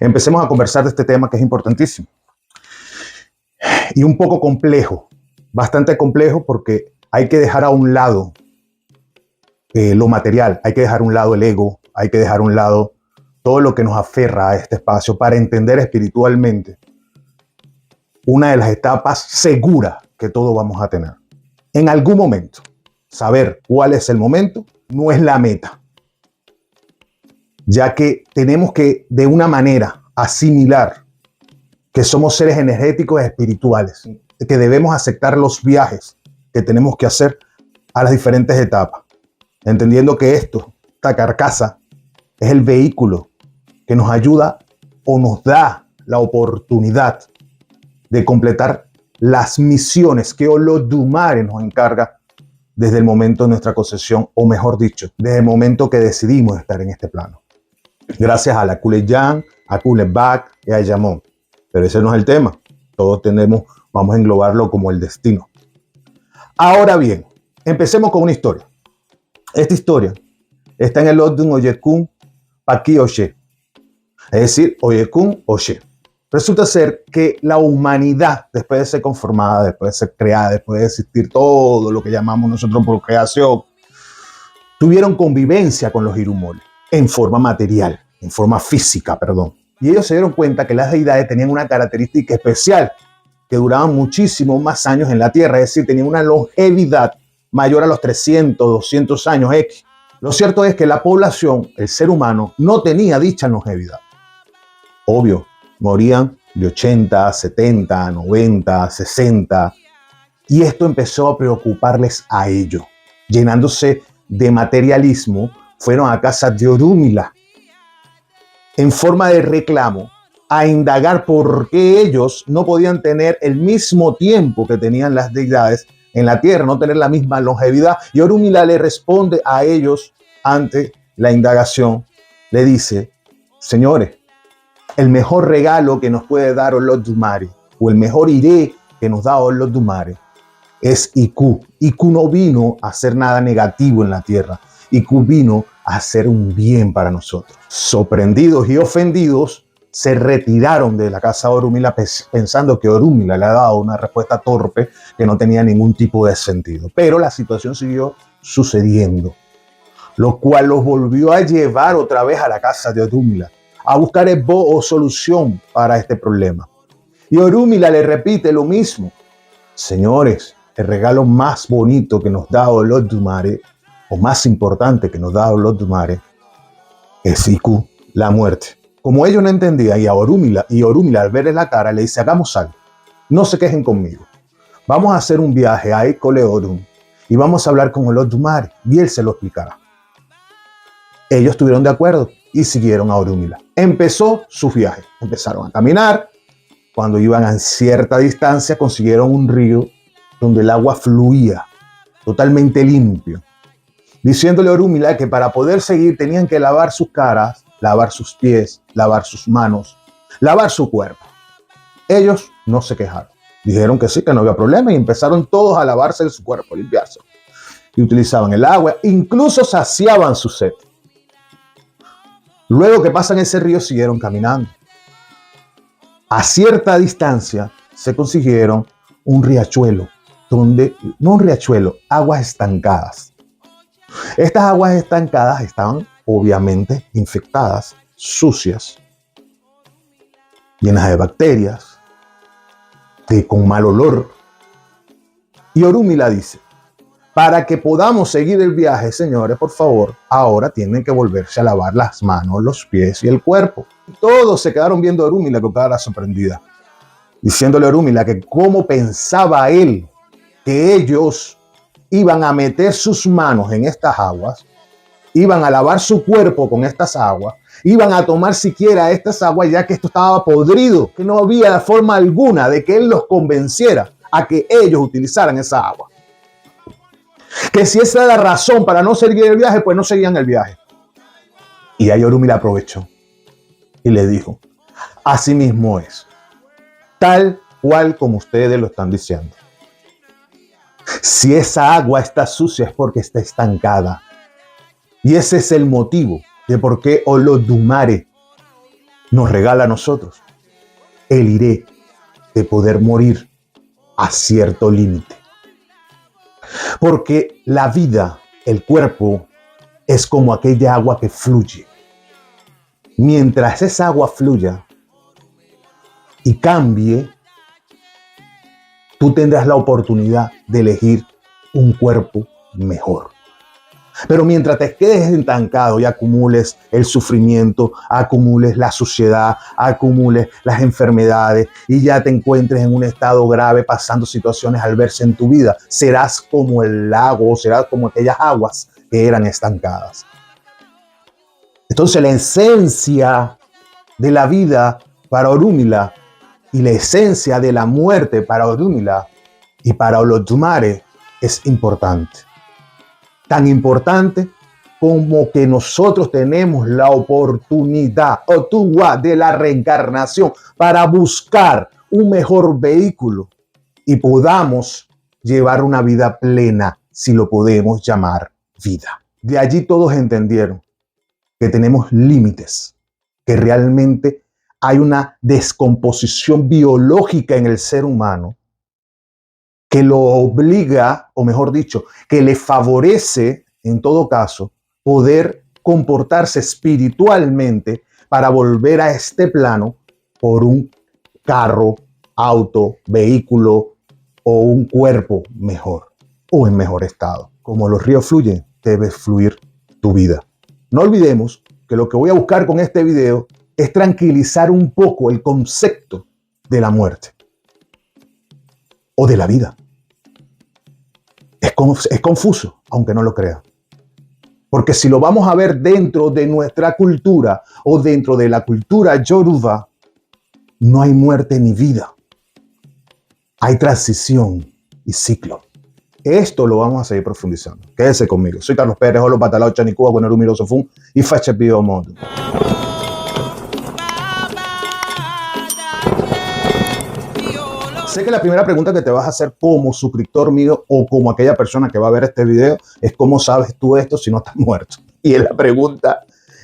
Empecemos a conversar de este tema que es importantísimo y un poco complejo, bastante complejo porque hay que dejar a un lado lo material, hay que dejar a un lado el ego, hay que dejar a un lado todo lo que nos aferra a este espacio para entender espiritualmente una de las etapas seguras que todos vamos a tener. En algún momento, saber cuál es el momento no es la meta, ya que tenemos que de una manera asimilar que somos seres energéticos y espirituales, que debemos aceptar los viajes que tenemos que hacer a las diferentes etapas, entendiendo que esta carcasa, es el vehículo que nos ayuda o nos da la oportunidad de completar las misiones que Olodumare nos encarga desde el momento de nuestra concepción, o mejor dicho, desde el momento que decidimos estar en este plano. Gracias a la Kuleyan, a Kulebak y a Yamón. Pero ese no es el tema. Todos vamos a englobarlo como el destino. Ahora bien, empecemos con una historia. Esta historia está en el Odun Oyekun Paki Oshe, es decir, Oyekun Oshe. Resulta ser que la humanidad, después de ser conformada, después de ser creada, después de existir todo lo que llamamos nosotros por creación, tuvieron convivencia con los Irumol en forma material, en forma física, perdón. Y ellos se dieron cuenta que las deidades tenían una característica especial, que duraban muchísimos más años en la Tierra, es decir, tenían una longevidad mayor a los 300, 200 años X. Lo cierto es que la población, el ser humano, no tenía dicha longevidad. Obvio, morían de 80, 70, 90, 60. Y esto empezó a preocuparles a ellos. Llenándose de materialismo, fueron a casa de Orúmila en forma de reclamo a indagar por qué ellos no podían tener el mismo tiempo que tenían las deidades en la tierra, no tener la misma longevidad. Y Orúmila le responde a ellos ante la indagación, le dice: señores, el mejor regalo que nos puede dar Olodumare, o el mejor iré que nos da Olodumare, es Iku. Iku no vino a hacer nada negativo en la tierra. Iku vino a hacer un bien para nosotros. Sorprendidos y ofendidos, se retiraron de la casa de Orúmila pensando que Orúmila le ha dado una respuesta torpe que no tenía ningún tipo de sentido. Pero la situación siguió sucediendo, lo cual los volvió a llevar otra vez a la casa de Orúmila a buscar o solución para este problema. Y Orúmila le repite lo mismo: señores, el regalo más bonito que nos da Olodumare, o más importante que nos da Olodumare, es Iku, la muerte. Como ellos no entendían, y Orúmila al verle la cara le dice: hagamos algo, no se quejen conmigo, vamos a hacer un viaje a Ekoleodum y vamos a hablar con Olodumare y él se lo explicará. Ellos estuvieron de acuerdo y siguieron a Orúmila. Empezó su viaje, empezaron a caminar. Cuando iban a cierta distancia, consiguieron un río donde el agua fluía totalmente limpio, diciéndole a Orúmila que para poder seguir tenían que lavar sus caras, lavar sus pies, lavar sus manos, lavar su cuerpo. Ellos no se quejaron, dijeron que sí, que no había problema, y empezaron todos a lavarse su cuerpo, a limpiarse. Y utilizaban el agua, incluso saciaban su sed. Luego que pasan ese río, siguieron caminando. A cierta distancia se consiguieron un riachuelo, aguas estancadas. Estas aguas estancadas estaban obviamente infectadas, sucias, llenas de bacterias, con mal olor. Y Orúmila dice: para que podamos seguir el viaje, señores, por favor, ahora tienen que volverse a lavar las manos, los pies y el cuerpo. Todos se quedaron viendo a Orúmila con cara sorprendida, diciéndole a Orúmila que cómo pensaba él que ellos iban a meter sus manos en estas aguas, iban a lavar su cuerpo con estas aguas, iban a tomar siquiera estas aguas, ya que esto estaba podrido, que no había forma alguna de que él los convenciera a que ellos utilizaran esa agua. Que si esa era la razón para no seguir el viaje, pues no seguían el viaje. Y ahí Orúmila aprovechó y le dijo: así mismo es, tal cual como ustedes lo están diciendo. Si esa agua está sucia es porque está estancada. Y ese es el motivo de por qué Olodumare nos regala a nosotros el iré de poder morir a cierto límite. Porque la vida, el cuerpo, es como aquella agua que fluye. Mientras esa agua fluya y cambie, tú tendrás la oportunidad de elegir un cuerpo mejor. Pero mientras te quedes estancado y acumules el sufrimiento, acumules la suciedad, acumules las enfermedades y ya te encuentres en un estado grave pasando situaciones adversas en tu vida, serás como el lago, serás como aquellas aguas que eran estancadas. Entonces la esencia de la vida para Orunmila y la esencia de la muerte para Orunmila y para Olodumare es importante. Tan importante como que nosotros tenemos la oportunidad otuwa de la reencarnación para buscar un mejor vehículo y podamos llevar una vida plena, si lo podemos llamar vida. De allí todos entendieron que tenemos límites, que realmente hay una descomposición biológica en el ser humano que lo obliga, o mejor dicho, que le favorece, en todo caso, poder comportarse espiritualmente para volver a este plano por un carro, auto, vehículo o un cuerpo mejor o en mejor estado. Como los ríos fluyen, debe fluir tu vida. No olvidemos que lo que voy a buscar con este video es tranquilizar un poco el concepto de la muerte o de la vida. Es confuso, aunque no lo crea. Porque si lo vamos a ver dentro de nuestra cultura o dentro de la cultura yoruba, no hay muerte ni vida. Hay transición y ciclo. Esto lo vamos a seguir profundizando. Quédese conmigo. Soy Carlos Pérez, Olo Patalao, Chanicúa, Buenarumiro Sofún y Fache Pío Mondo. Sé que la primera pregunta que te vas a hacer como suscriptor mío o como aquella persona que va a ver este video es ¿cómo sabes tú esto si no estás muerto? Y es la pregunta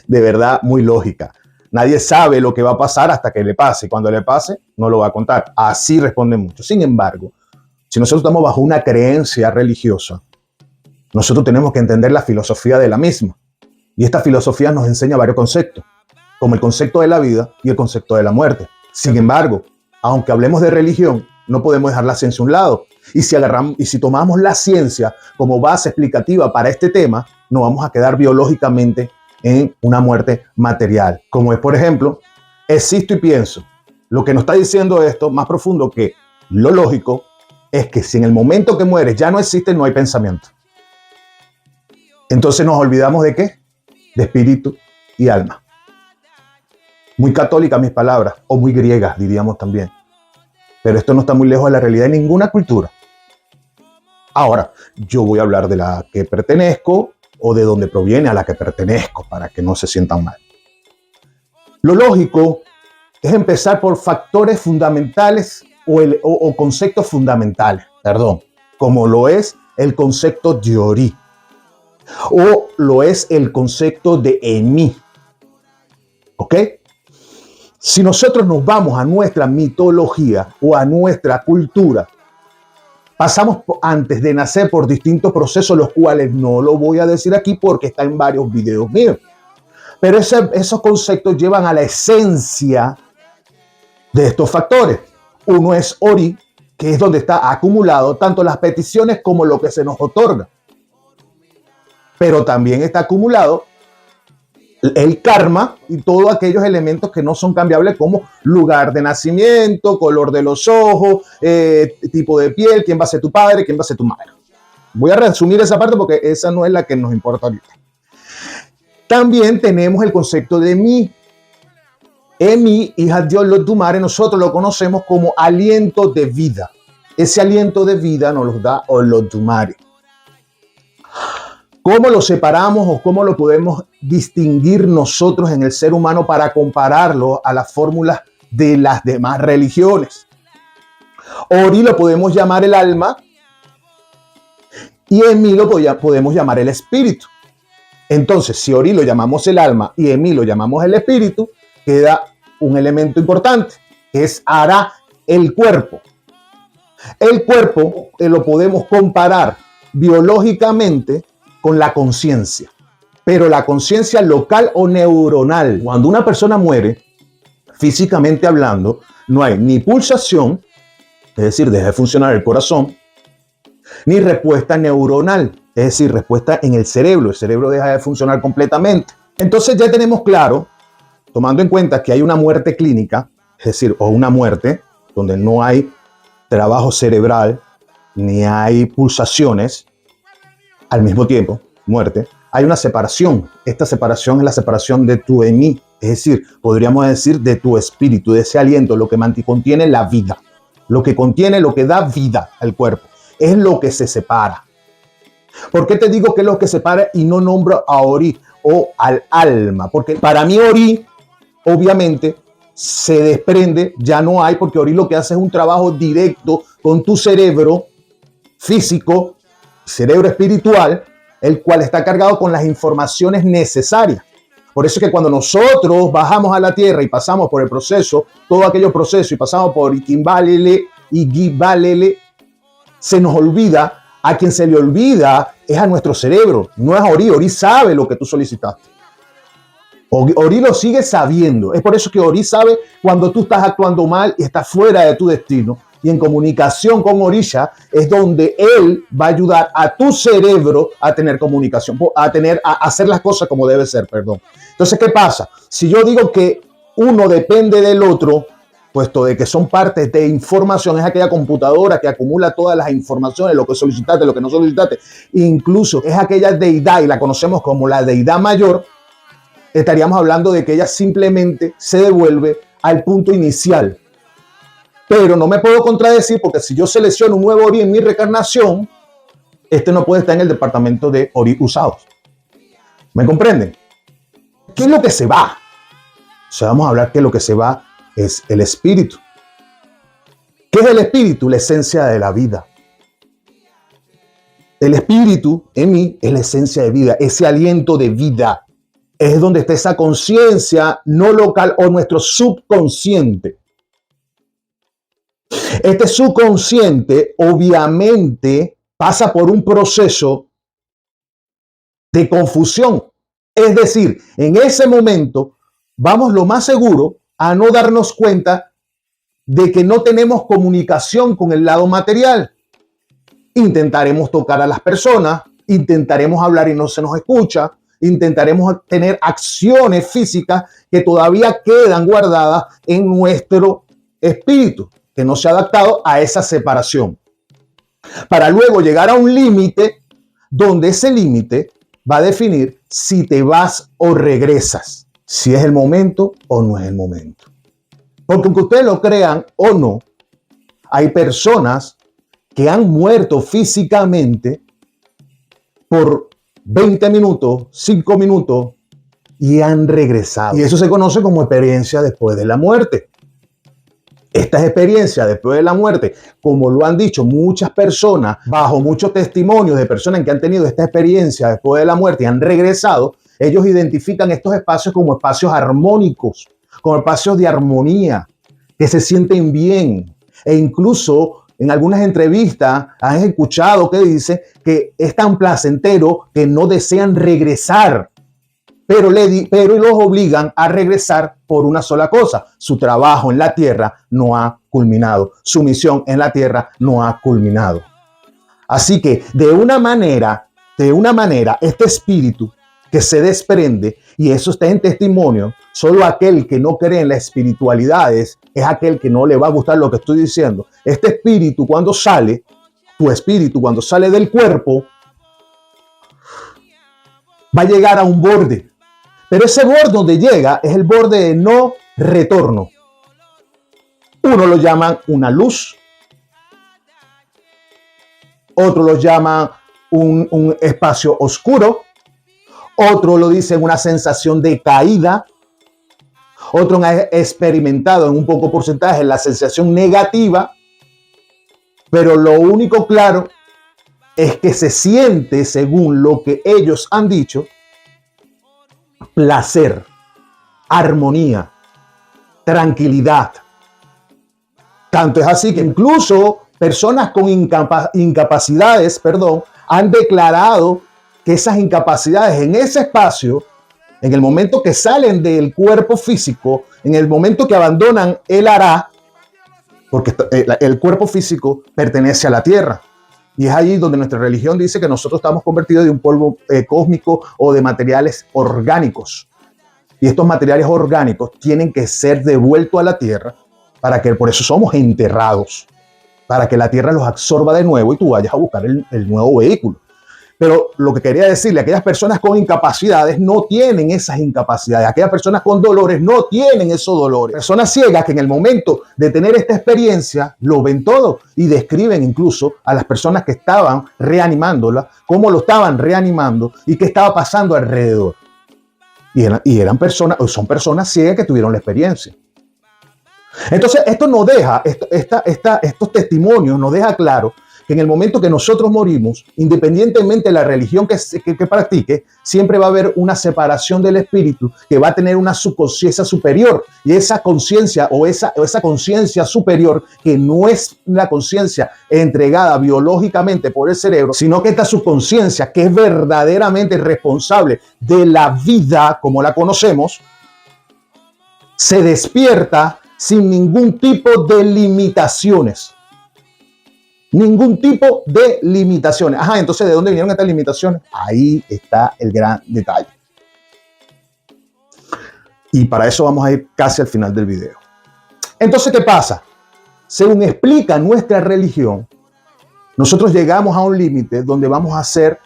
de verdad muy lógica. Nadie sabe lo que va a pasar hasta que le pase. Cuando le pase, no lo va a contar. Así responden muchos. Sin embargo, si nosotros estamos bajo una creencia religiosa, nosotros tenemos que entender la filosofía de la misma. Y esta filosofía nos enseña varios conceptos, como el concepto de la vida y el concepto de la muerte. Sin embargo, aunque hablemos de religión, no podemos dejar la ciencia a un lado. Y si tomamos la ciencia como base explicativa para este tema, nos vamos a quedar biológicamente en una muerte material. Como es, por ejemplo, existo y pienso. Lo que nos está diciendo esto, más profundo que lo lógico, es que si en el momento que mueres ya no existe, no hay pensamiento. Entonces nos olvidamos ¿de qué? De espíritu y alma. Muy católicas mis palabras, o muy griegas diríamos también. Pero esto no está muy lejos de la realidad de ninguna cultura. Ahora, yo voy a hablar de la que pertenezco o de donde proviene a la que pertenezco para que no se sientan mal. Lo lógico es empezar por factores fundamentales o conceptos fundamentales, como lo es el concepto de Ori o lo es el concepto de Emi. ¿Ok? Si nosotros nos vamos a nuestra mitología o a nuestra cultura, pasamos antes de nacer por distintos procesos, los cuales no lo voy a decir aquí porque está en varios videos míos. Pero esos conceptos llevan a la esencia de estos factores. Uno es Ori, que es donde está acumulado tanto las peticiones como lo que se nos otorga. Pero también está acumulado el karma y todos aquellos elementos que no son cambiables, como lugar de nacimiento, color de los ojos, tipo de piel, quién va a ser tu padre, quién va a ser tu madre. Voy a resumir esa parte porque esa no es la que nos importa ahorita. También tenemos el concepto de mi. Emi, hija de Olodumare, nosotros lo conocemos como aliento de vida. Ese aliento de vida nos lo da Olodumare. ¿Cómo lo separamos o cómo lo podemos distinguir nosotros en el ser humano para compararlo a las fórmulas de las demás religiones? Ori lo podemos llamar el alma y Emi lo podemos llamar el espíritu. Entonces, si Ori lo llamamos el alma y Emi lo llamamos el espíritu, queda un elemento importante, que es hará el cuerpo. El cuerpo lo podemos comparar biológicamente con la conciencia, pero la conciencia local o neuronal. Cuando una persona muere, físicamente hablando, no hay ni pulsación, es decir, deja de funcionar el corazón, ni respuesta neuronal, es decir, respuesta en el cerebro deja de funcionar completamente. Entonces ya tenemos claro, tomando en cuenta que hay una muerte clínica, es decir, o una muerte donde no hay trabajo cerebral, ni hay pulsaciones al mismo tiempo, muerte, hay una separación. Esta separación es la separación de tu en mí, es decir, podríamos decir de tu espíritu, de ese aliento, lo que contiene la vida, lo que contiene, lo que da vida al cuerpo, es lo que se separa. ¿Por qué te digo que es lo que separa y no nombro a Ori o al alma? Porque para mí Ori, obviamente, se desprende, ya no hay, porque Ori lo que hace es un trabajo directo con tu cerebro físico, cerebro espiritual, el cual está cargado con las informaciones necesarias. Por eso es que cuando nosotros bajamos a la tierra y pasamos por el proceso, todo aquello proceso, y pasamos por Iquimbalele y Guibalele, se nos olvida, a quien se le olvida es a nuestro cerebro, no es a Ori. Ori sabe lo que tú solicitaste. Ori lo sigue sabiendo. Es por eso que Ori sabe cuando tú estás actuando mal y estás fuera de tu destino. Y en comunicación con Orisha es donde él va a ayudar a tu cerebro a tener comunicación, a hacer las cosas como debe ser, perdón. Entonces, ¿qué pasa? Si yo digo que uno depende del otro, puesto de que son partes de información, es aquella computadora que acumula todas las informaciones, lo que solicitaste, lo que no solicitaste, incluso es aquella deidad, y la conocemos como la deidad mayor, estaríamos hablando de que ella simplemente se devuelve al punto inicial. Pero no me puedo contradecir, porque si yo selecciono un nuevo Ori en mi reencarnación, este no puede estar en el departamento de Ori usados. ¿Me comprenden? ¿Qué es lo que se va? O sea, vamos a hablar que lo que se va es el espíritu. ¿Qué es el espíritu? La esencia de la vida. El espíritu en mí es la esencia de vida, ese aliento de vida. Es donde está esa conciencia no local o nuestro subconsciente. Este subconsciente obviamente pasa por un proceso de confusión. Es decir, en ese momento vamos lo más seguro a no darnos cuenta de que no tenemos comunicación con el lado material. Intentaremos tocar a las personas, intentaremos hablar y no se nos escucha, intentaremos tener acciones físicas que todavía quedan guardadas en nuestro espíritu, que no se ha adaptado a esa separación, para luego llegar a un límite donde ese límite va a definir si te vas o regresas, si es el momento o no es el momento. Porque aunque ustedes lo crean o no, hay personas que han muerto físicamente por 20 minutos, 5 minutos y han regresado. Y eso se conoce como experiencia después de la muerte. Estas experiencias después de la muerte, como lo han dicho muchas personas, bajo muchos testimonios de personas que han tenido esta experiencia después de la muerte y han regresado, ellos identifican estos espacios como espacios armónicos, como espacios de armonía, que se sienten bien. E incluso en algunas entrevistas han escuchado que dice que es tan placentero que no desean regresar, pero los obligan a regresar por una sola cosa: su trabajo en la tierra no ha culminado, su misión en la tierra no ha culminado. Así que de una manera, este espíritu que se desprende, y eso está en testimonio, solo aquel que no cree en las espiritualidades es aquel que no le va a gustar lo que estoy diciendo. Este espíritu cuando sale, tu espíritu cuando sale del cuerpo, va a llegar a un borde. Pero ese borde donde llega es el borde de no retorno. Uno lo llaman una luz, otro lo llama un espacio oscuro, otro lo dicen una sensación de caída, otro han experimentado en un poco porcentaje la sensación negativa, pero lo único claro es que se siente, según lo que ellos han dicho, placer, armonía. tranquilidad. Tanto es así que incluso personas con incapacidades, han declarado que esas incapacidades en ese espacio, en el momento que salen del cuerpo físico, en el momento que abandonan el Ará, porque el cuerpo físico pertenece a la tierra. Y es allí donde nuestra religión dice que nosotros estamos convertidos de un polvo cósmico o de materiales orgánicos. Y estos materiales orgánicos tienen que ser devueltos a la tierra para que, por eso somos enterrados, para que la tierra los absorba de nuevo y tú vayas a buscar el nuevo vehículo. Pero lo que quería decirle, aquellas personas con incapacidades no tienen esas incapacidades. Aquellas personas con dolores no tienen esos dolores. Personas ciegas que en el momento de tener esta experiencia lo ven todo y describen incluso a las personas que estaban reanimándola, cómo lo estaban reanimando y qué estaba pasando alrededor. Y eran personas, o son personas ciegas que tuvieron la experiencia. Entonces, esto nos deja, estos testimonios nos deja claro que en el momento que nosotros morimos, independientemente de la religión que practique, siempre va a haber una separación del espíritu que va a tener una subconsciencia superior. Y esa conciencia o esa conciencia superior, que no es la conciencia entregada biológicamente por el cerebro, sino que esta subconsciencia, que es verdaderamente responsable de la vida como la conocemos, se despierta sin ningún tipo de limitaciones. Ningún tipo de limitaciones. Ajá, entonces, ¿de dónde vinieron estas limitaciones? Ahí está el gran detalle. Y para eso vamos a ir casi al final del video. Entonces, ¿qué pasa? Según explica nuestra religión, nosotros llegamos a un límite donde vamos a ser,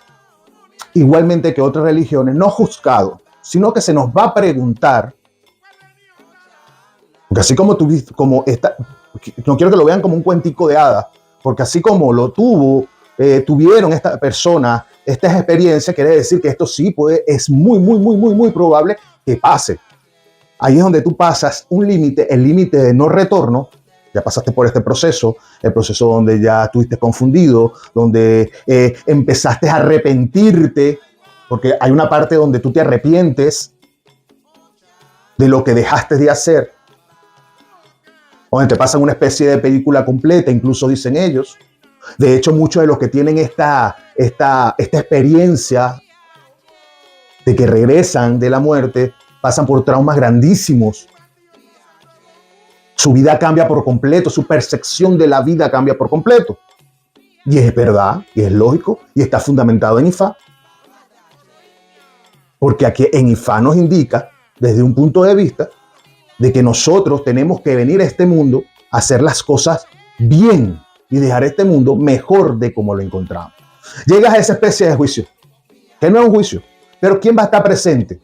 igualmente que otras religiones, no juzgados, sino que se nos va a preguntar, porque así como no quiero que lo vean como un cuentico de hadas, porque así como lo tuvieron esta persona, esta experiencia, quiere decir que esto sí es muy probable que pase. Ahí es donde tú pasas un límite, el límite de no retorno. Ya pasaste por este proceso, el proceso donde ya estuviste confundido, donde empezaste a arrepentirte, porque hay una parte donde tú te arrepientes de lo que dejaste de hacer, donde te pasan una especie de película completa, incluso dicen ellos. De hecho, muchos de los que tienen esta experiencia de que regresan de la muerte pasan por traumas grandísimos. Su vida cambia por completo, su percepción de la vida cambia por completo. Y es verdad, y es lógico, y está fundamentado en Ifá. Porque aquí en Ifá nos indica, desde un punto de vista, de que nosotros tenemos que venir a este mundo a hacer las cosas bien y dejar este mundo mejor de como lo encontramos. Llegas a esa especie de juicio, que no es un juicio, pero ¿quién va a estar presente?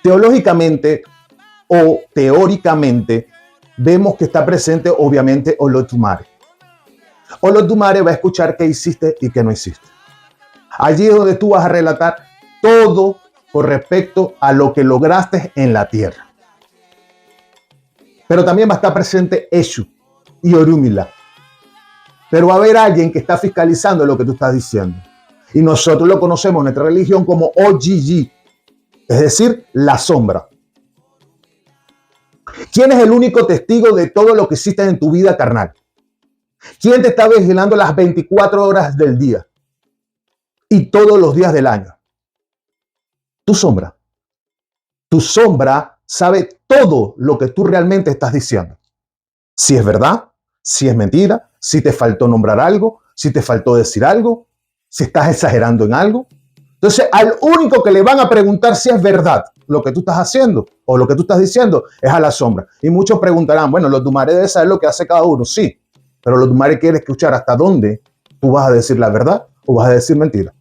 Teológicamente o teóricamente vemos que está presente obviamente Olodumare. Olodumare va a escuchar qué hiciste y qué no hiciste. Allí es donde tú vas a relatar todo con respecto a lo que lograste en la tierra. Pero también va a estar presente Eshu y Orunmila. Pero va a haber alguien que está fiscalizando lo que tú estás diciendo. Y nosotros lo conocemos en nuestra religión como OGG, es decir, la sombra. ¿Quién es el único testigo de todo lo que hiciste en tu vida carnal? ¿Quién te está vigilando las 24 horas del día y todos los días del año? Tu sombra. Tu sombra sabe todo lo que tú realmente estás diciendo. Si es verdad, si es mentira, si te faltó nombrar algo, si te faltó decir algo, si estás exagerando en algo. Entonces, al único que le van a preguntar si es verdad lo que tú estás haciendo o lo que tú estás diciendo es a la sombra. Y muchos preguntarán, bueno, Olodumare debe saber lo que hace cada uno. Sí, pero Olodumare quiere escuchar hasta dónde tú vas a decir la verdad o vas a decir mentira.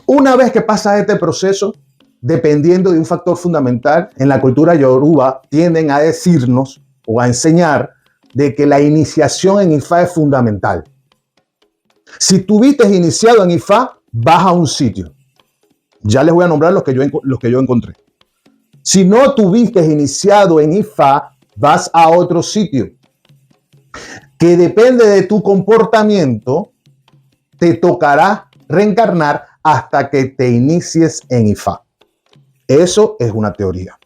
Una vez que pasa este proceso, dependiendo de un factor fundamental, en la cultura yoruba tienden a decirnos o a enseñar de que la iniciación en Ifá es fundamental. Si tuviste iniciado en Ifá, vas a un sitio. Ya les voy a nombrar los que yo encontré. Si no tuviste iniciado en Ifá, vas a otro sitio. Que depende de tu comportamiento, te tocará reencarnar hasta que te inicies en Ifá. Eso es una teoría.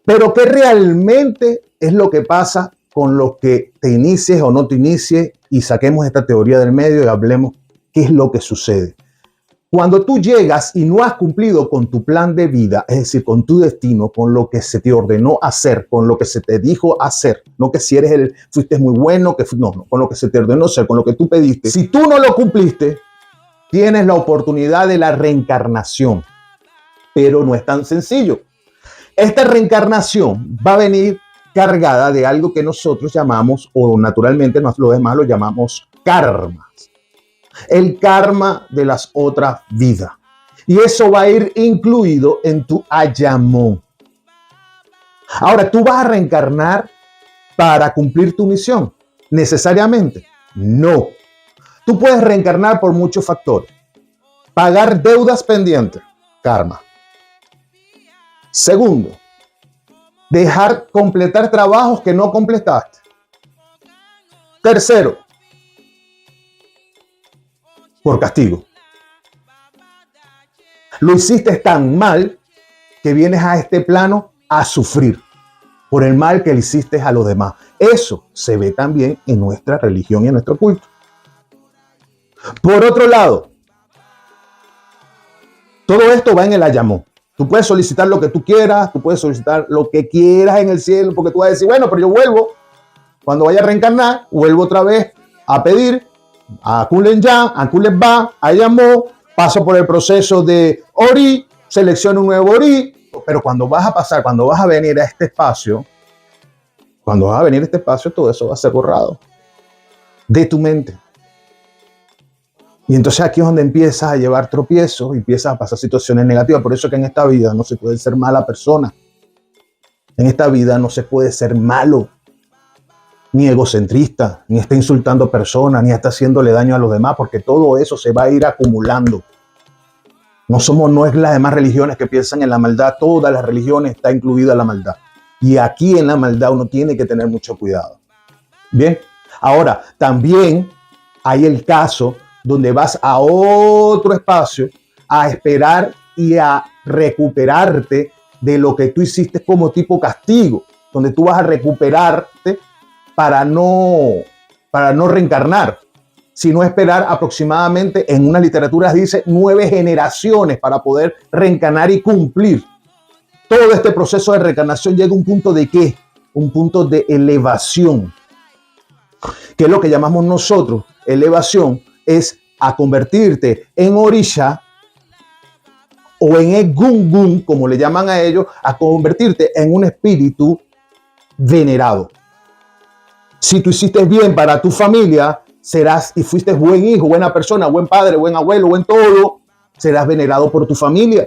Pero ¿qué realmente es lo que pasa con lo que te inicies o no te inicies y saquemos esta teoría del medio y hablemos qué es lo que sucede? Cuando tú llegas y no has cumplido con tu plan de vida, es decir, con tu destino, con lo que se te ordenó hacer, con lo que se te dijo hacer, no que si fuiste muy bueno, no, con lo que se te ordenó hacer, con lo que tú pediste. Si tú no lo cumpliste, tienes la oportunidad de la reencarnación, pero no es tan sencillo. Esta reencarnación va a venir cargada de algo que nosotros llamamos, o naturalmente los demás lo llamamos karmas. El karma de las otras vidas. Y eso va a ir incluido en tu ayamón. Ahora, ¿tú vas a reencarnar para cumplir tu misión? ¿Necesariamente? No. Tú puedes reencarnar por muchos factores. Pagar deudas pendientes, karma. Segundo, completar trabajos que no completaste. Tercero, por castigo. Lo hiciste tan mal que vienes a este plano a sufrir por el mal que le hiciste a los demás. Eso se ve también en nuestra religión y en nuestro culto. Por otro lado, todo esto va en el ayamón. Tú puedes solicitar lo que tú quieras, tú puedes solicitar lo que quieras en el cielo, porque tú vas a decir, bueno, pero yo vuelvo, cuando vaya a reencarnar, vuelvo otra vez a pedir, a Kulen Ya, a Kulen Ba, a Yamó, paso por el proceso de Ori, selecciono un nuevo Ori, pero cuando vas a venir a este espacio, todo eso va a ser borrado de tu mente. Y entonces aquí es donde empiezas a llevar tropiezos, empiezas a pasar situaciones negativas. Por eso que en esta vida no se puede ser mala persona. En esta vida no se puede ser malo, ni egocentrista, ni está insultando personas, ni está haciéndole daño a los demás, porque todo eso se va a ir acumulando. No es las demás religiones que piensan en la maldad. Todas las religiones está incluida la maldad. Y aquí en la maldad uno tiene que tener mucho cuidado. Bien, ahora también hay el caso donde vas a otro espacio a esperar y a recuperarte de lo que tú hiciste como tipo castigo, donde tú vas a recuperarte para no reencarnar, sino esperar aproximadamente, en unas literaturas dice 9 generaciones para poder reencarnar y cumplir. Todo este proceso de reencarnación llega a un punto de ¿qué? Un punto de elevación, que es lo que llamamos nosotros elevación, es a convertirte en orisha o en egungun, como le llaman a ellos, a convertirte en un espíritu venerado. Si tú hiciste bien para tu familia, serás y fuiste buen hijo, buena persona, buen padre, buen abuelo, buen todo, serás venerado por tu familia.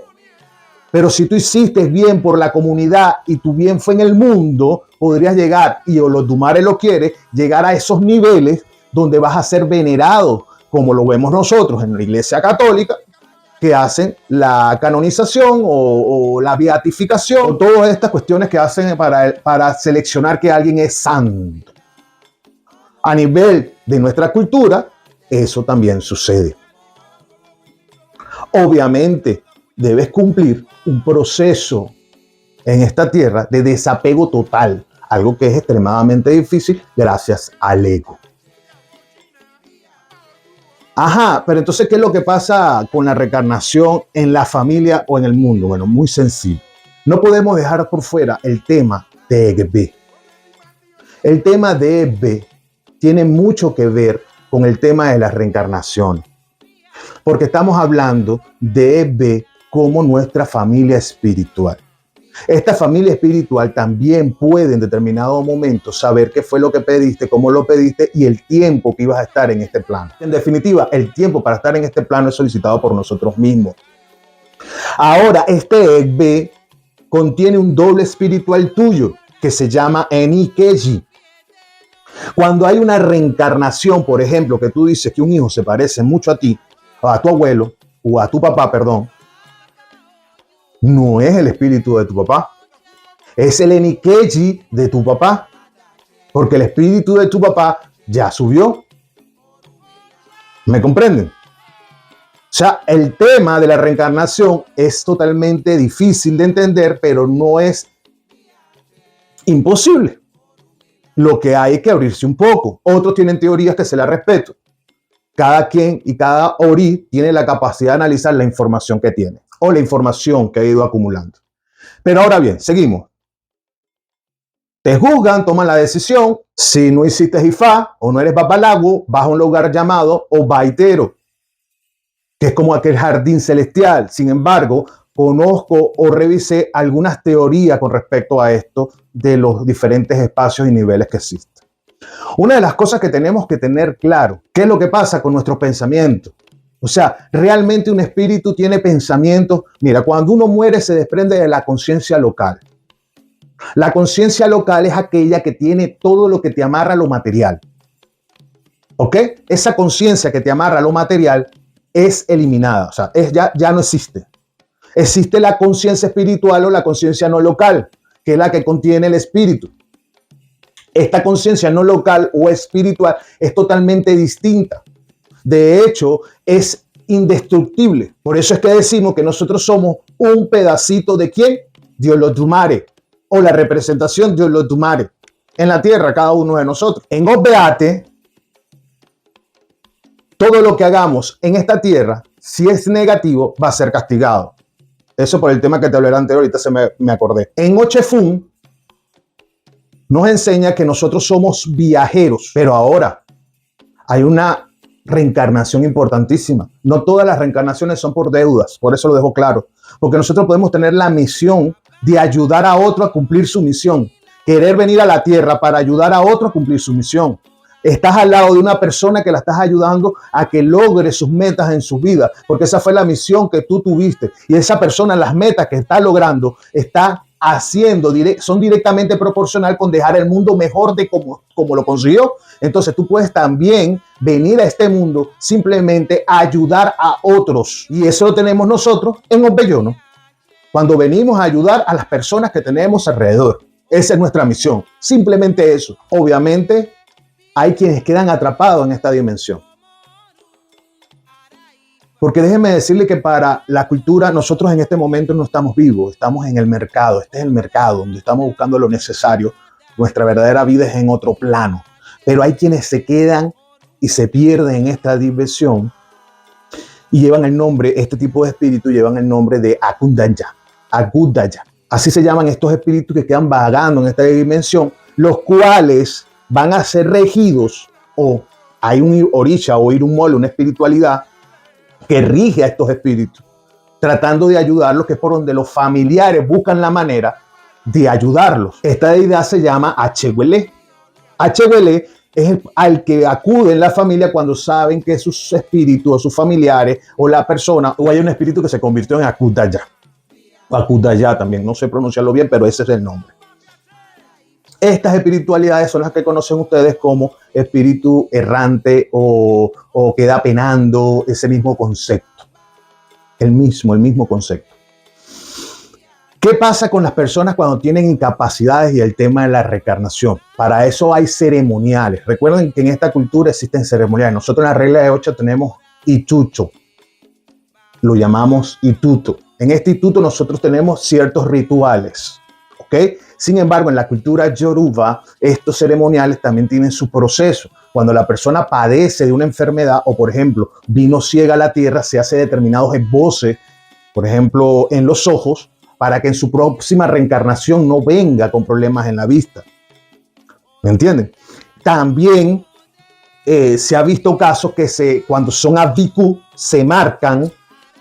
Pero si tú hiciste bien por la comunidad y tu bien fue en el mundo, podrías llegar, y o los Dumares lo quiere, llegar a esos niveles donde vas a ser venerado, como lo vemos nosotros en la Iglesia Católica, que hacen la canonización o la beatificación, o todas estas cuestiones que hacen para seleccionar que alguien es santo. A nivel de nuestra cultura, eso también sucede. Obviamente, debes cumplir un proceso en esta tierra de desapego total, algo que es extremadamente difícil gracias al ego. Ajá, pero entonces, ¿qué es lo que pasa con la reencarnación en la familia o en el mundo? Bueno, muy sencillo. No podemos dejar por fuera el tema de Egbe. El tema de Egbe tiene mucho que ver con el tema de la reencarnación, porque estamos hablando de Egbe como nuestra familia espiritual. Esta familia espiritual también puede en determinado momento saber qué fue lo que pediste, cómo lo pediste y el tiempo que ibas a estar en este plano. En definitiva, el tiempo para estar en este plano es solicitado por nosotros mismos. Ahora, este Egbe contiene un doble espiritual tuyo que se llama Enikeji. Cuando hay una reencarnación, por ejemplo, que tú dices que un hijo se parece mucho a ti, o a tu abuelo, o a tu papá, perdón, no es el espíritu de tu papá, es el Enikeji de tu papá, porque el espíritu de tu papá ya subió. ¿Me comprenden? O sea, el tema de la reencarnación es totalmente difícil de entender, pero no es imposible. Lo que hay es que abrirse un poco. Otros tienen teorías que se las respeto. Cada quien y cada ori tiene la capacidad de analizar la información que tiene o la información que ha ido acumulando. Pero ahora bien, seguimos. Te juzgan, toman la decisión. Si no hiciste Ifá o no eres babalago, vas a un lugar llamado Obaitero, que es como aquel jardín celestial. Sin embargo, conozco o revisé algunas teorías con respecto a esto de los diferentes espacios y niveles que existen. Una de las cosas que tenemos que tener claro, ¿qué es lo que pasa con nuestros pensamientos? O sea, realmente un espíritu tiene pensamientos. Mira, cuando uno muere se desprende de la conciencia local. La conciencia local es aquella que tiene todo lo que te amarra a lo material. ¿Ok? Esa conciencia que te amarra a lo material es eliminada, o sea, ya no existe. Existe la conciencia espiritual o la conciencia no local, que es la que contiene el espíritu. Esta conciencia no local o espiritual es totalmente distinta. De hecho, es indestructible. Por eso es que decimos que nosotros somos un pedacito de ¿quién? De Olodumare, o la representación de Olodumare en la tierra, cada uno de nosotros. En Obeate, todo lo que hagamos en esta tierra, si es negativo, va a ser castigado. Eso por el tema que te hablé anterior, ahorita me acordé. En Ochefun nos enseña que nosotros somos viajeros, pero ahora hay una reencarnación importantísima. No todas las reencarnaciones son por deudas, por eso lo dejo claro. Porque nosotros podemos tener la misión de ayudar a otro a cumplir su misión. Querer venir a la tierra para ayudar a otro a cumplir su misión. Estás al lado de una persona que la estás ayudando a que logre sus metas en su vida, porque esa fue la misión que tú tuviste. Y esa persona, las metas que está logrando, está haciendo, son directamente proporcional con dejar el mundo mejor de como lo consiguió. Entonces tú puedes también venir a este mundo simplemente a ayudar a otros. Y eso lo tenemos nosotros en Ombellono, cuando venimos a ayudar a las personas que tenemos alrededor. Esa es nuestra misión, simplemente eso. Obviamente hay quienes quedan atrapados en esta dimensión. Porque déjenme decirle que para la cultura nosotros en este momento no estamos vivos, estamos en el mercado. Este es el mercado donde estamos buscando lo necesario. Nuestra verdadera vida es en otro plano. Pero hay quienes se quedan y se pierden en esta dimensión y llevan el nombre, este tipo de espíritus llevan el nombre de Agudaya. Agudaya. Así se llaman estos espíritus que quedan vagando en esta dimensión, los cuales van a ser regidos, o hay un orisha o irumole, una espiritualidad que rige a estos espíritus, tratando de ayudarlos, que es por donde los familiares buscan la manera de ayudarlos. Esta deidad se llama Achewele. Achewele es al que acude en la familia cuando saben que sus espíritus o sus familiares o la persona, o hay un espíritu que se convirtió en Akudaya. Akudaya también, no sé pronunciarlo bien, pero ese es el nombre. Estas espiritualidades son las que conocen ustedes como espíritu errante o queda penando, ese mismo concepto. El mismo concepto. ¿Qué pasa con las personas cuando tienen incapacidades y el tema de la reencarnación? Para eso hay ceremoniales. Recuerden que en esta cultura existen ceremoniales. Nosotros en la regla de 8 tenemos itucho. Lo llamamos ituto. En este ituto nosotros tenemos ciertos rituales. ¿Ok? Sin embargo, en la cultura yoruba, estos ceremoniales también tienen su proceso. Cuando la persona padece de una enfermedad o, por ejemplo, vino ciega a la tierra, se hace determinados esboces, por ejemplo, en los ojos, para que en su próxima reencarnación no venga con problemas en la vista. ¿Me entienden? También se ha visto casos que cuando son abdicú, se marcan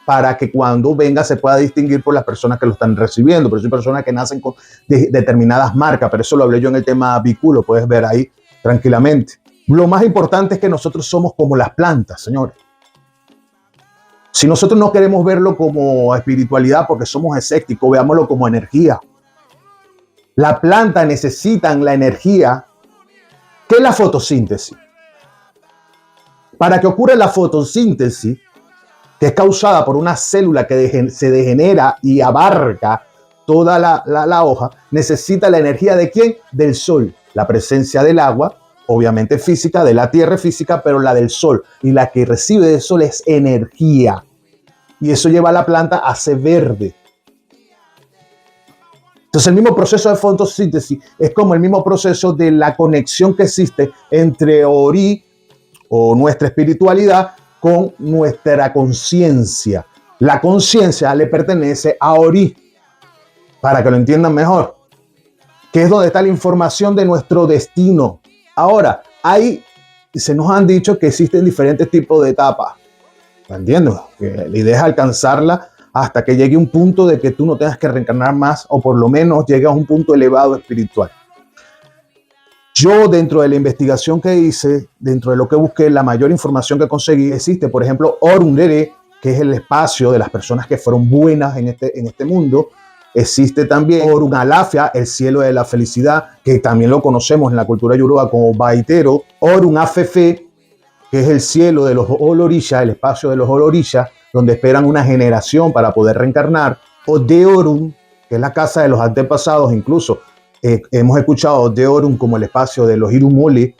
para que cuando venga se pueda distinguir por las personas que lo están recibiendo. Pero hay personas que nacen con determinadas marcas, pero eso lo hablé yo en el tema abdicú, lo puedes ver ahí tranquilamente. Lo más importante es que nosotros somos como las plantas, señores. Si nosotros no queremos verlo como espiritualidad porque somos escépticos, veámoslo como energía. La planta necesitan la energía. ¿Qué es la fotosíntesis? Para que ocurra la fotosíntesis, que es causada por una célula que se degenera y abarca toda la hoja, necesita la energía ¿de quién? Del sol. La presencia del agua, obviamente física, de la tierra física, pero la del sol. Y la que recibe del sol es energía. y eso lleva a la planta a ser verde. Entonces el mismo proceso de fotosíntesis es como el mismo proceso de la conexión que existe entre Ori o nuestra espiritualidad con nuestra conciencia. La conciencia le pertenece a Ori, para que lo entiendan mejor, que es donde está la información de nuestro destino. Ahora, se nos han dicho que existen diferentes tipos de etapas. ¿Me entiendes? La idea es alcanzarla hasta que llegue un punto de que tú no tengas que reencarnar más, o por lo menos llegue a un punto elevado espiritual. Yo, dentro de la investigación que hice, dentro de lo que busqué, la mayor información que conseguí, existe, por ejemplo, Orundere, que es el espacio de las personas que fueron buenas en este mundo. Existe también Orun Alafia, el cielo de la felicidad, que también lo conocemos en la cultura yoruba como Baitero. Orun Afefe, que es el cielo de los Olorisha, el espacio de los Olorisha, donde esperan una generación para poder reencarnar. Ode Orun, que es la casa de los antepasados. Incluso hemos escuchado Ode Orun como el espacio de los Irumole,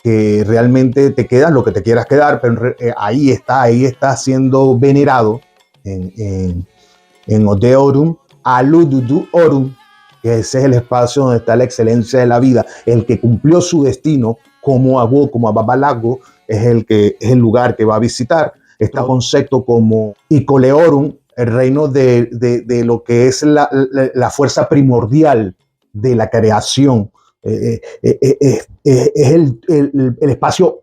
que realmente te quedas lo que te quieras quedar, pero ahí está siendo venerado en Ode Orun. Alududu Orun, que ese es el espacio donde está la excelencia de la vida, el que cumplió su destino como Agbo, como Ababalago, es el lugar que va a visitar. Está concepto como Ikoleorun, el reino de lo que es la fuerza primordial de la creación. Es el espacio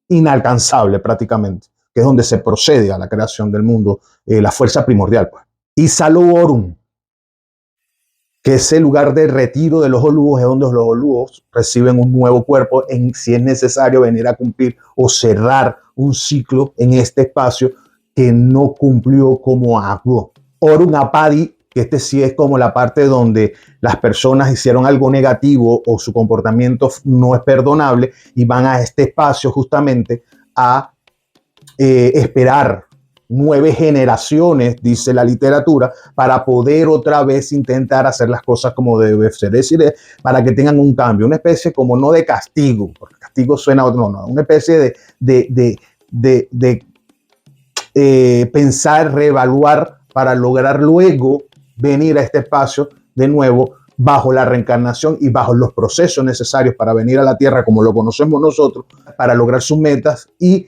inalcanzable prácticamente, que es donde se procede a la creación del mundo, la fuerza primordial, pues. Y Saloorun, que es el lugar de retiro de los olugos, es donde los olugos reciben un nuevo cuerpo, si es necesario venir a cumplir o cerrar un ciclo en este espacio que no cumplió como Agbo. Orun Apadi, que sí es como la parte donde las personas hicieron algo negativo o su comportamiento no es perdonable y van a este espacio justamente a esperar 9 generaciones, dice la literatura, para poder otra vez intentar hacer las cosas como debe ser, es decir, para que tengan un cambio, una especie como no de castigo, porque castigo suena a otro, no, una especie de pensar, reevaluar para lograr luego venir a este espacio de nuevo bajo la reencarnación y bajo los procesos necesarios para venir a la Tierra como lo conocemos nosotros, para lograr sus metas y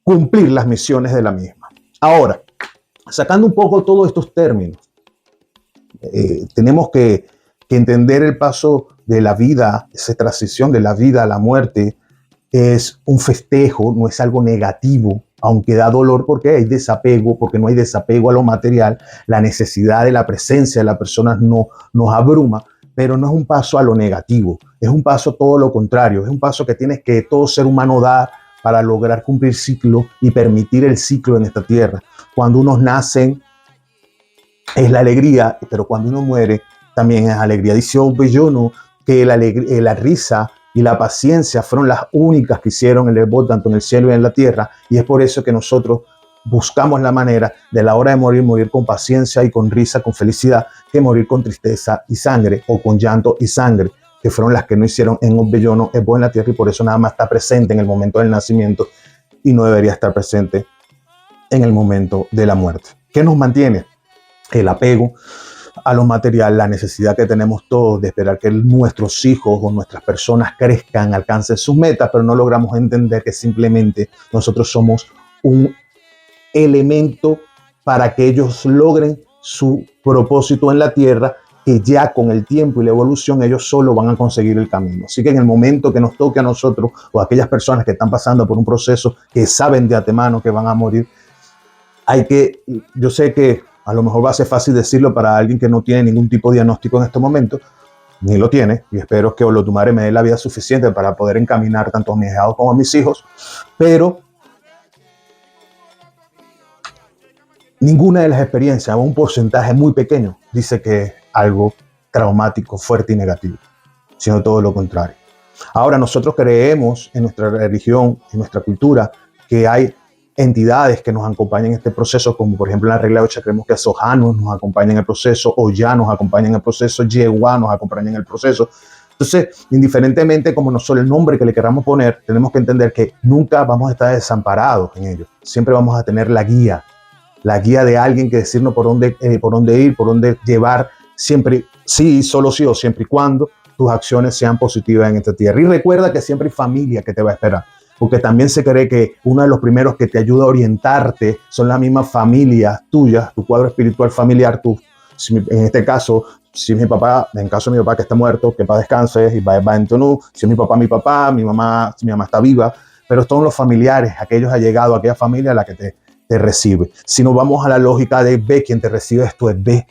cumplir las misiones de la misma. Ahora, sacando un poco todos estos términos, tenemos que entender el paso de la vida, esa transición de la vida a la muerte, es un festejo, no es algo negativo, aunque da dolor porque hay desapego, porque no hay desapego a lo material, la necesidad de la presencia de la persona nos abruma, pero no es un paso a lo negativo, es un paso todo lo contrario, es un paso que tienes que todo ser humano dar para lograr cumplir ciclo y permitir el ciclo en esta tierra. Cuando unos nacen es la alegría, pero cuando uno muere también es alegría. Dice Bellono que la risa y la paciencia fueron las únicas que hicieron el herbo tanto en el cielo y en la tierra, y es por eso que nosotros buscamos la manera de la hora de morir con paciencia y con risa, con felicidad, que morir con tristeza y sangre o con llanto y sangre, que fueron las que no hicieron en Obellono, Herbo en la tierra, y por eso nada más está presente en el momento del nacimiento y no debería estar presente en el momento de la muerte. ¿Qué nos mantiene? El apego a lo material, la necesidad que tenemos todos de esperar que nuestros hijos o nuestras personas crezcan, alcancen sus metas, pero no logramos entender que simplemente nosotros somos un elemento para que ellos logren su propósito en la tierra, que ya con el tiempo y la evolución ellos solo van a conseguir el camino. Así que en el momento que nos toque a nosotros o a aquellas personas que están pasando por un proceso que saben de antemano que van a morir, yo sé que a lo mejor va a ser fácil decirlo para alguien que no tiene ningún tipo de diagnóstico en este momento, ni lo tiene, y espero que Olotumare me dé la vida suficiente para poder encaminar tanto a mis hijos como a mis hijos, pero ninguna de las experiencias, o un porcentaje muy pequeño, dice que es algo traumático, fuerte y negativo, sino todo lo contrario. Ahora, nosotros creemos en nuestra religión, en nuestra cultura, que hay entidades que nos acompañan en este proceso, como por ejemplo en la regla 8 creemos que Sojanos nos acompañan en el proceso, Oya nos acompañan en el proceso, Yewa nos acompañan en el proceso. Entonces, indiferentemente como no solo el nombre que le queramos poner, tenemos que entender que nunca vamos a estar desamparados en ello. Siempre vamos a tener la guía la guía de alguien que decirnos por dónde ir, por dónde llevar, siempre sí, solo sí o siempre y cuando tus acciones sean positivas en esta tierra. Y recuerda que siempre hay familia que te va a esperar, porque también se cree que uno de los primeros que te ayuda a orientarte son las mismas familias tuyas, tu cuadro espiritual familiar, en este caso, si mi papá, en caso de mi papá que está muerto, que para descanse, y va en Tonú, si es mi papá, mi mamá está viva, pero todos los familiares, aquellos allegados, aquella familia a la que te recibe. Si no vamos a la lógica de B, quien te recibe es tu B,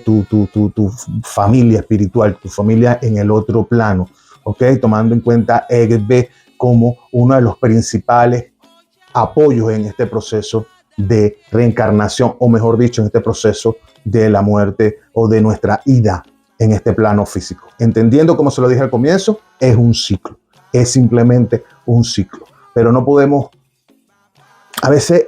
tu familia espiritual, tu familia en el otro plano, ¿ok? Tomando en cuenta B como uno de los principales apoyos en este proceso de reencarnación, o mejor dicho, en este proceso de la muerte o de nuestra ida en este plano físico. Entendiendo, como se lo dije al comienzo, es un ciclo, es simplemente un ciclo, pero no podemos, a veces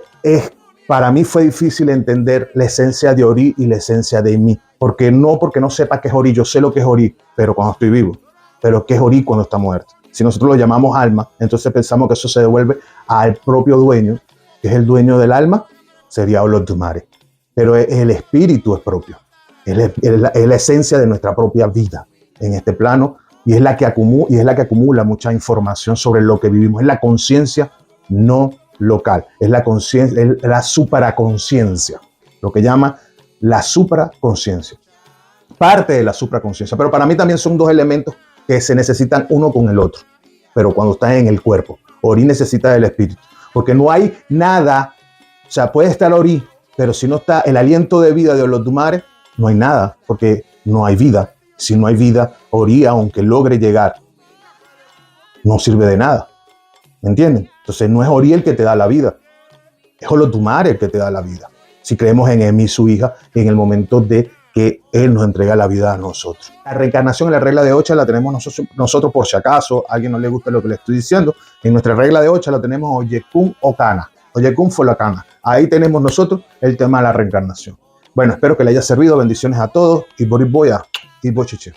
para mí fue difícil entender la esencia de Ori y la esencia de mí, porque no sepa qué es Ori, yo sé lo que es Ori, pero cuando estoy vivo, pero qué es Ori cuando está muerto. Si nosotros lo llamamos alma, entonces pensamos que eso se devuelve al propio dueño, que es el dueño del alma, sería Olodumare. Pero el espíritu es propio, es la esencia de nuestra propia vida en este plano, y es la que acumula mucha información sobre lo que vivimos. Es la conciencia no local, es la conciencia, es la supraconciencia, lo que llama la supraconciencia, parte de la supraconciencia. Pero para mí también son dos elementos que se necesitan uno con el otro, pero cuando están en el cuerpo. Ori necesita del espíritu, porque no hay nada, o sea, puede estar Ori, pero si no está el aliento de vida de Olodumare, no hay nada, porque no hay vida. Si no hay vida, Ori, aunque logre llegar, no sirve de nada. ¿Me entienden? Entonces no es Ori el que te da la vida, es Olodumare el que te da la vida. Si creemos en Emi, su hija, en el momento de que él nos entrega la vida a nosotros. La reencarnación en la regla de Ocha la tenemos nosotros por si acaso a alguien no le gusta lo que le estoy diciendo. En nuestra regla de Ocha la tenemos Oyekun Okana. Oyekun Folakana. Ahí tenemos nosotros el tema de la reencarnación. Bueno, espero que le haya servido. Bendiciones a todos y Boris Boya y Bochiche.